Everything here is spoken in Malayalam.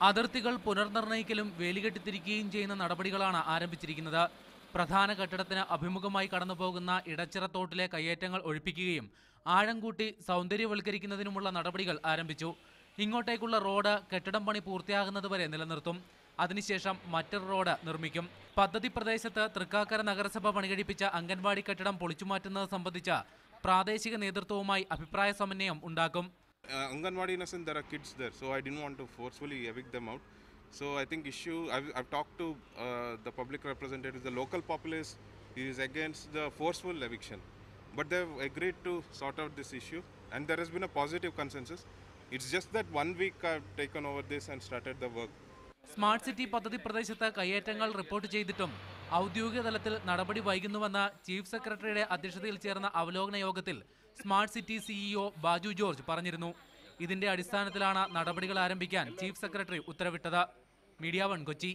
അതിർത്തികൾ പുനർനിർണയിക്കലും വേലികെട്ടിത്തിരിക്കുകയും ചെയ്യുന്ന നടപടികളാണ് ആരംഭിച്ചിരിക്കുന്നത്. പ്രധാന കെട്ടിടത്തിന് അഭിമുഖമായി കടന്നുപോകുന്ന ഇടച്ചിറത്തോട്ടിലെ കയ്യേറ്റങ്ങൾ ഒഴിപ്പിക്കുകയും ആഴം കൂട്ടി സൗന്ദര്യവൽക്കരിക്കുന്നതിനുമുള്ള നടപടികൾ ആരംഭിച്ചു. ഇങ്ങോട്ടേക്കുള്ള റോഡ് കെട്ടിടം പണി പൂർത്തിയാകുന്നതുവരെ നിലനിർത്തും. അതിനുശേഷം മറ്റൊരു റോഡ് നിർമ്മിക്കും. പദ്ധതി പ്രദേശത്ത് തൃക്കാക്കര നഗരസഭ പണികഴിപ്പിച്ച അംഗൻവാടി കെട്ടിടം പൊളിച്ചുമാറ്റുന്നത് സംബന്ധിച്ച പ്രാദേശിക നേതൃത്വവുമായി അഭിപ്രായ സമന്വയം ഉണ്ടാക്കും. Anganwadi in a sense there are kids there, so I didn't want to forcefully evict them out. So I think I've talked to the public representatives, the local populace is against the forceful eviction, but they've agreed to sort out this issue, and there has been a positive consensus. It's just that 1 week I've taken over this and started the work. Smart city പദ്ധതി പ്രദേശത്ത് കയ്യേറ്റങ്ങൾ റിപ്പോർട്ട് ചെയ്തിട്ടും ഔദ്യോഗിക തലത്തിൽ നടപടി വൈകുന്നുവെന്ന ചീഫ് സെക്രട്ടറിയുടെ അധ്യക്ഷതയിൽ ചേർന്ന അവലോകന യോഗത്തിൽ smart city CEO Baju George പറഞ്ഞിരുന്നു. ഇതിന്റെ അടിസ്ഥാനത്തിലാണ് നടപടികൾ ആരംഭിക്കാൻ ചീഫ് സെക്രട്ടറി ഉത്തരവിട്ടത്. മീഡിയ 1 കൊച്ചി.